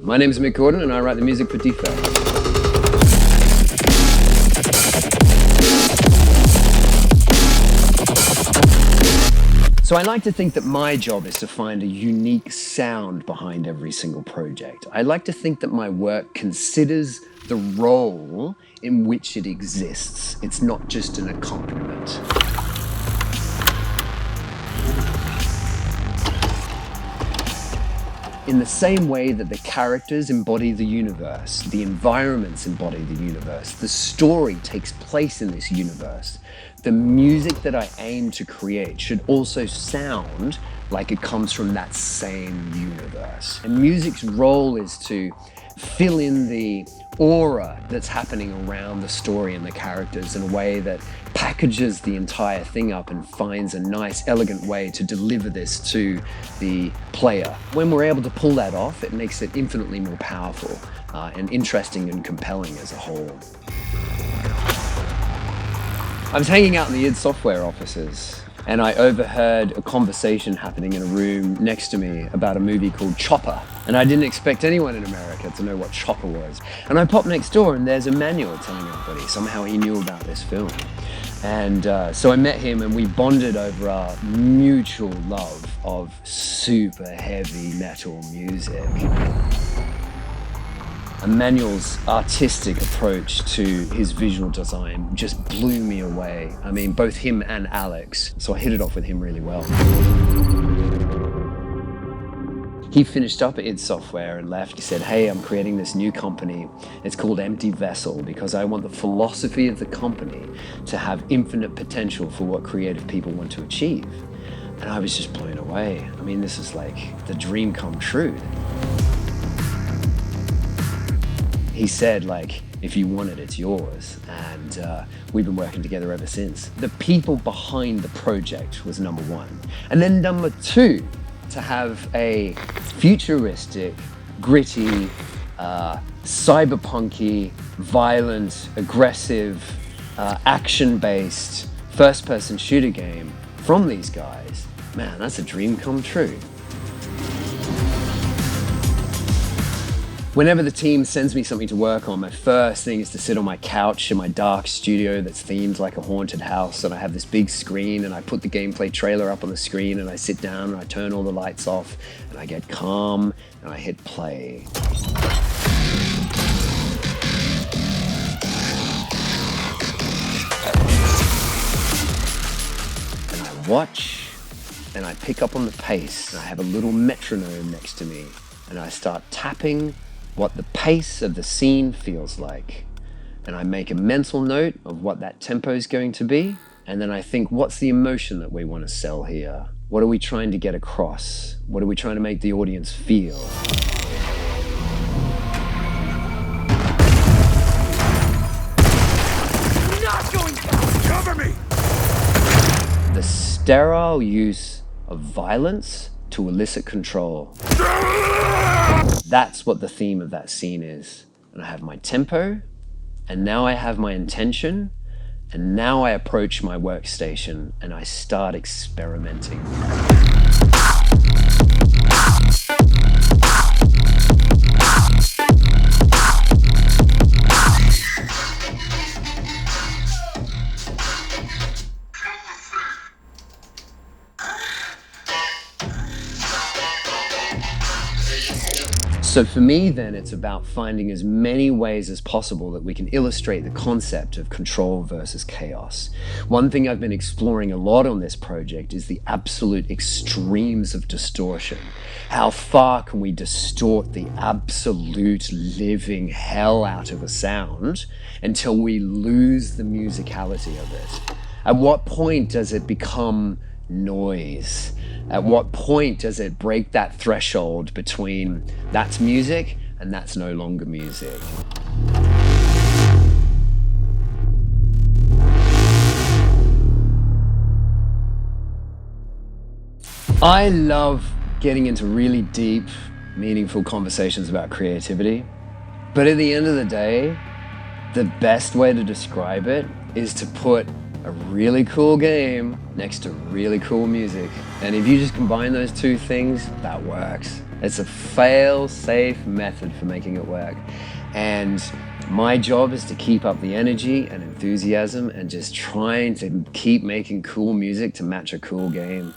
My name is Mick and I write the music for DEFECT. So I like to think that my job is to find a unique sound behind every single project. I like to think that my work considers the role in which it exists. It's not just an accompaniment. In the same way that the characters embody the universe, the environments embody the universe, the story takes place in this universe, the music that I aim to create should also sound like it comes from that same universe. And music's role is to fill in the aura that's happening around the story and the characters in a way that packages the entire thing up and finds a nice, elegant way to deliver this to the player. When we're able to pull that off, it makes it infinitely more powerful and interesting and compelling as a whole. I was hanging out in the id Software offices and I overheard a conversation happening in a room next to me about a movie called Chopper. And I didn't expect anyone in America to know what Chopper was. And I popped next door and there's a manual telling everybody. Somehow he knew about this film. And so I met him and we bonded over our mutual love of super heavy metal music. Emmanuel's artistic approach to his visual design just blew me away. I mean, both him and Alex, so I hit it off with him really well. He finished up at id Software and left. He said, hey, I'm creating this new company. It's called Empty Vessel because I want the philosophy of the company to have infinite potential for what creative people want to achieve. And I was just blown away. I mean, this is like the dream come true. He said, like, if you want it, it's yours. And we've been working together ever since. The people behind the project was number one. And then number two, to have a futuristic, gritty, cyberpunky, violent, aggressive, action-based, first-person shooter game from these guys, man, that's a dream come true. Whenever the team sends me something to work on, my first thing is to sit on my couch in my dark studio that's themed like a haunted house, and I have this big screen and I put the gameplay trailer up on the screen and I sit down and I turn all the lights off and I get calm and I hit play. And I watch and I pick up on the pace and I have a little metronome next to me and I start tapping what the pace of the scene feels like. And I make a mental note of what that tempo is going to be. And then I think, what's the emotion that we want to sell here? What are we trying to get across? What are we trying to make the audience feel? You're not going to cover me! The sterile use of violence to elicit control. That's what the theme of that scene is. And I have my tempo, and now I have my intention, and now I approach my workstation and I start experimenting. So for me then, it's about finding as many ways as possible that we can illustrate the concept of control versus chaos. One thing I've been exploring a lot on this project is the absolute extremes of distortion. How far can we distort the absolute living hell out of a sound until we lose the musicality of it? At what point does it become noise? At what point does it break that threshold between that's music and that's no longer music? I love getting into really deep, meaningful conversations about creativity. But at the end of the day, the best way to describe it is to put a really cool game next to really cool music. And if you just combine those two things, that works. It's a fail-safe method for making it work. And my job is to keep up the energy and enthusiasm and just trying to keep making cool music to match a cool game.